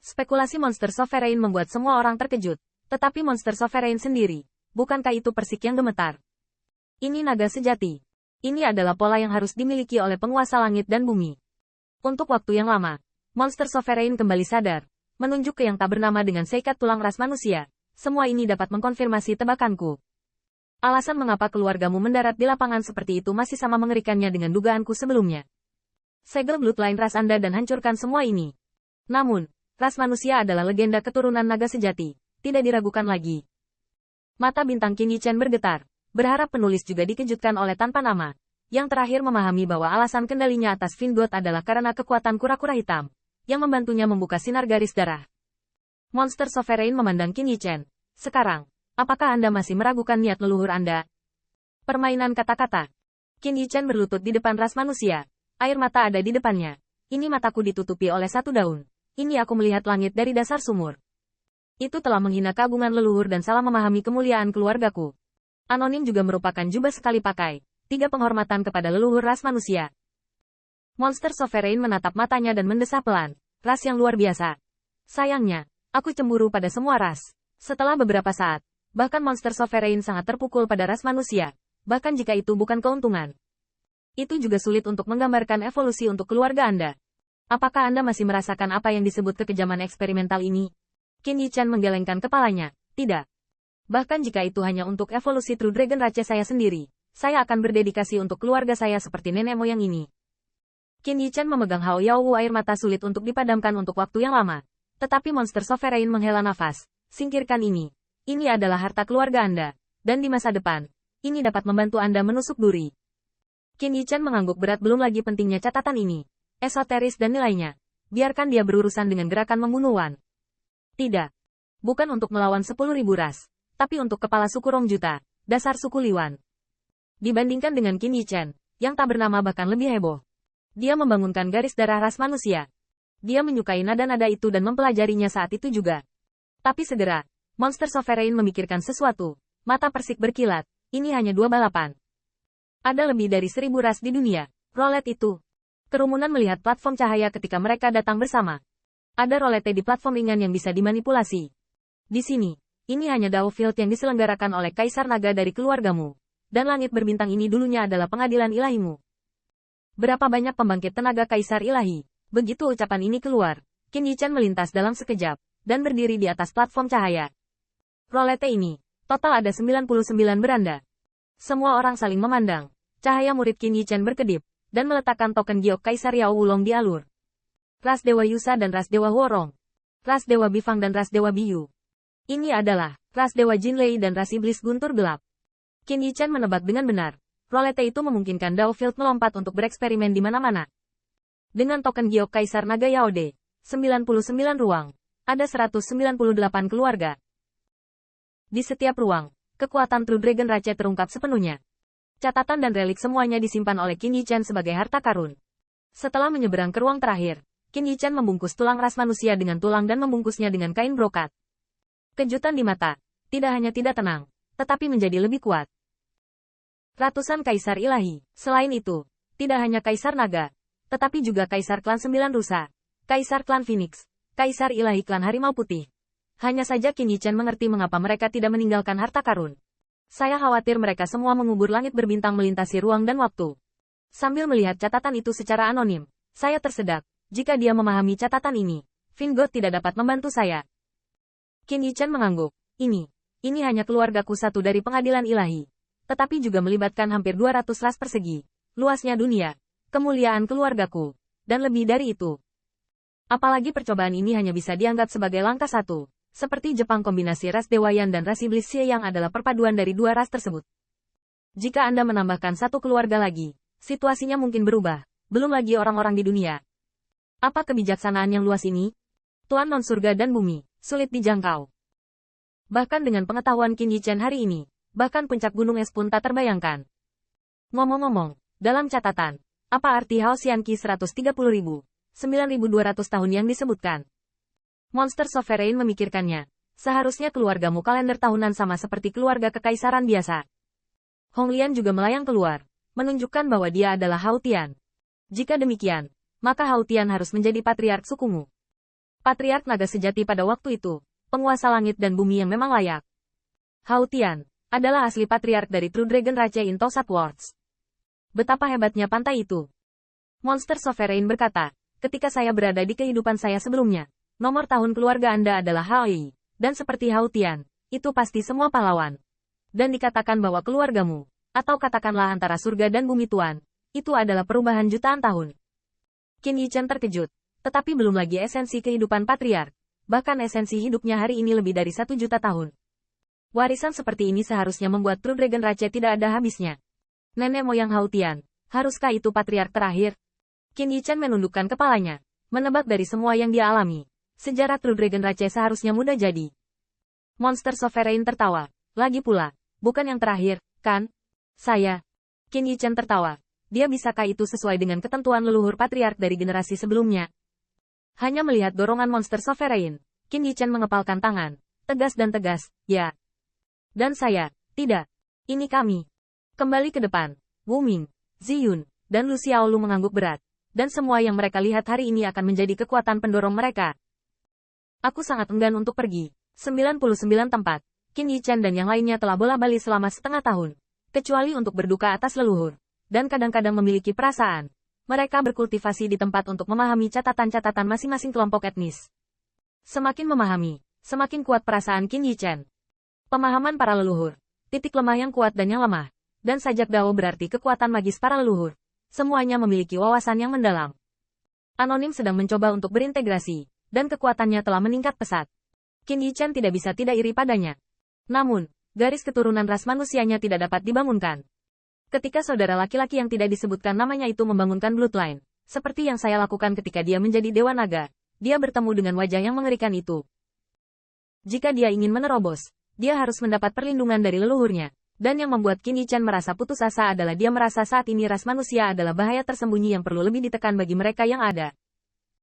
Spekulasi monster sovereign membuat semua orang terkejut. Tetapi monster sovereign sendiri, bukankah itu persik yang gemetar? Ini naga sejati. Ini adalah pola yang harus dimiliki oleh penguasa langit dan bumi. Untuk waktu yang lama, monster sovereign kembali sadar, menunjuk ke yang tak bernama dengan seikat tulang ras manusia. Semua ini dapat mengkonfirmasi tebakanku. Alasan mengapa keluargamu mendarat di lapangan seperti itu masih sama mengerikannya dengan dugaanku sebelumnya. Segel bloodline ras Anda dan hancurkan semua ini. Namun, ras manusia adalah legenda keturunan naga sejati, tidak diragukan lagi. Mata bintang Qin Yichen bergetar, berharap penulis juga dikejutkan oleh tanpa nama. Yang terakhir memahami bahwa alasan kendalinya atas Vingod adalah karena kekuatan kura-kura hitam, yang membantunya membuka sinar garis darah. Monster sovereign memandang Qin Yichen. Sekarang, apakah Anda masih meragukan niat leluhur Anda? Permainan kata-kata. Qin Yichen berlutut di depan ras manusia. Air mata ada di depannya. Ini mataku ditutupi oleh satu daun. Ini aku melihat langit dari dasar sumur. Itu telah menghina keagungan leluhur dan salah memahami kemuliaan keluargaku. Anonim juga merupakan jubah sekali pakai. 3 penghormatan kepada leluhur ras manusia. Monster sovereign menatap matanya dan mendesah pelan. Ras yang luar biasa. Sayangnya, aku cemburu pada semua ras. Setelah beberapa saat, bahkan monster sovereign sangat terpukul pada ras manusia. Bahkan jika itu bukan keuntungan. Itu juga sulit untuk menggambarkan evolusi untuk keluarga Anda. Apakah Anda masih merasakan apa yang disebut kekejaman eksperimental ini? Qin Yichen menggelengkan kepalanya. Tidak. Bahkan jika itu hanya untuk evolusi True Dragon Rache saya sendiri, saya akan berdedikasi untuk keluarga saya seperti nenek moyang ini. Qin Yichen memegang Hao Yaowu, air mata sulit untuk dipadamkan untuk waktu yang lama. Tetapi monster sovereign menghela nafas. Singkirkan ini. Ini adalah harta keluarga Anda. Dan di masa depan, ini dapat membantu Anda menusuk duri. Qin Yichen mengangguk berat, belum lagi pentingnya catatan ini. Esoteris dan nilainya. Biarkan dia berurusan dengan gerakan membunuh Wan. Tidak. Bukan untuk melawan 10.000 ras. Tapi untuk kepala suku Rong Juta, dasar suku Liwan. Dibandingkan dengan Qin Yichen, yang tak bernama bahkan lebih heboh. Dia membangunkan garis darah ras manusia. Dia menyukai nada-nada itu dan mempelajarinya saat itu juga. Tapi segera, monster sovereign memikirkan sesuatu. Mata persik berkilat. Ini hanya 2 balapan. Ada lebih dari 1.000 ras di dunia. Roulette itu. Kerumunan melihat platform cahaya ketika mereka datang bersama. Ada roulette di platform ringan yang bisa dimanipulasi. Di sini, ini hanya Dao Field yang diselenggarakan oleh Kaisar Naga dari keluargamu. Dan langit berbintang ini dulunya adalah pengadilan ilahimu. Berapa banyak pembangkit tenaga Kaisar Ilahi? Begitu ucapan ini keluar, Qin Yichen melintas dalam sekejap, dan berdiri di atas platform cahaya. Roulette ini, total ada 99 beranda. Semua orang saling memandang. Cahaya murid Qin Yichen berkedip, dan meletakkan token giok Kaisar Yao Wulong di alur. Ras Dewa Yusa dan Ras Dewa Huorong. Ras Dewa Bifang dan Ras Dewa Biyu. Ini adalah Ras Dewa Jinlei dan Ras Iblis Guntur Gelap. Qin Yichen menebak dengan benar. Roulette itu memungkinkan Dao Field melompat untuk bereksperimen di mana-mana. Dengan token giok Kaisar Naga Yaode, 99 ruang. Ada 198 keluarga. Di setiap ruang, kekuatan True Dragon Rache terungkap sepenuhnya. Catatan dan relik semuanya disimpan oleh Qin Yichen sebagai harta karun. Setelah menyeberang ke ruang terakhir, Qin Yichen membungkus tulang ras manusia dengan tulang dan membungkusnya dengan kain brokat. Kejutan di mata, tidak hanya tidak tenang, tetapi menjadi lebih kuat. Ratusan Kaisar Ilahi. Selain itu, tidak hanya Kaisar Naga, tetapi juga Kaisar Klan 9 Rusa, Kaisar Klan Phoenix, Kaisar Ilahi Klan Harimau Putih. Hanya saja Qin Yichen mengerti mengapa mereka tidak meninggalkan harta karun. Saya khawatir mereka semua mengubur langit berbintang melintasi ruang dan waktu. Sambil melihat catatan itu secara anonim, saya tersedak. Jika dia memahami catatan ini, Vingod tidak dapat membantu saya. Qin Yichen mengangguk. Ini hanya keluargaku satu dari pengadilan ilahi. Tetapi juga melibatkan hampir 200 ras persegi. Luasnya dunia, kemuliaan keluargaku, dan lebih dari itu. Apalagi percobaan ini hanya bisa dianggap sebagai langkah satu. Seperti Jepang, kombinasi ras Dewa Yan dan ras Iblis Xie yang adalah perpaduan dari 2 ras tersebut. Jika Anda menambahkan 1 keluarga lagi, situasinya mungkin berubah. Belum lagi orang-orang di dunia. Apa kebijaksanaan yang luas ini? Tuan non surga dan bumi, sulit dijangkau. Bahkan dengan pengetahuan Qin Yichen hari ini, bahkan puncak gunung es pun tak terbayangkan. Ngomong-ngomong, dalam catatan, apa arti Hao Xianqi 130.000, 9.200 tahun yang disebutkan? Monster sovereign memikirkannya. Seharusnya keluargamu kalender tahunan sama seperti keluarga kekaisaran biasa. Hong Lian juga melayang keluar, menunjukkan bahwa dia adalah Hao Tian. Jika demikian, maka Hao Tian harus menjadi patriark sukumu. Patriark naga sejati pada waktu itu, penguasa langit dan bumi yang memang layak. Hao Tian adalah asli patriark dari True Dragon Rache in Tosat Worlds. Betapa hebatnya pantai itu. Monster Sovereign berkata, ketika saya berada di kehidupan saya sebelumnya, nomor tahun keluarga Anda adalah Hao Yi, dan seperti Hao Tian, itu pasti semua pahlawan. Dan dikatakan bahwa keluargamu, atau katakanlah antara surga dan bumi Tuan, itu adalah perubahan jutaan tahun. Qin Yichen terkejut, tetapi belum lagi esensi kehidupan patriark, bahkan esensi hidupnya hari ini lebih dari 1 juta tahun. Warisan seperti ini seharusnya membuat True Dragon Rache tidak ada habisnya. Nenek moyang Hao Tian, haruskah itu patriark terakhir? Qin Yichen menundukkan kepalanya, menebak dari semua yang dia alami. Sejarah True Dragon Rache seharusnya mudah jadi. Monster Sovereign tertawa. Lagi pula, bukan yang terakhir, kan? Saya. Qin Yichen tertawa. Dia bisakah itu sesuai dengan ketentuan leluhur patriark dari generasi sebelumnya? Hanya melihat dorongan Monster Sovereign, Qin Yichen mengepalkan tangan. Tegas dan tegas, ya. Dan saya, tidak. Ini kami. Kembali ke depan. Wu Ming, Ziyun, dan Lu Xiaolu mengangguk berat. Dan semua yang mereka lihat hari ini akan menjadi kekuatan pendorong mereka. Aku sangat enggan untuk pergi. 99 tempat. Qin Yichen dan yang lainnya telah bola-balik selama setengah tahun. Kecuali untuk berduka atas leluhur. Dan kadang-kadang memiliki perasaan. Mereka berkultivasi di tempat untuk memahami catatan-catatan masing-masing kelompok etnis. Semakin memahami, semakin kuat perasaan Qin Yichen. Pemahaman para leluhur. Titik lemah yang kuat dan yang lemah. Dan sajak Dao berarti kekuatan magis para leluhur. Semuanya memiliki wawasan yang mendalam. Anonim sedang mencoba untuk berintegrasi, dan kekuatannya telah meningkat pesat. Qin Yichen tidak bisa tidak iri padanya. Namun, garis keturunan ras manusianya tidak dapat dibangunkan. Ketika saudara laki-laki yang tidak disebutkan namanya itu membangunkan bloodline, seperti yang saya lakukan ketika dia menjadi Dewa Naga, dia bertemu dengan wajah yang mengerikan itu. Jika dia ingin menerobos, dia harus mendapat perlindungan dari leluhurnya. Dan yang membuat Qin Yichen merasa putus asa adalah dia merasa saat ini ras manusia adalah bahaya tersembunyi yang perlu lebih ditekan bagi mereka yang ada.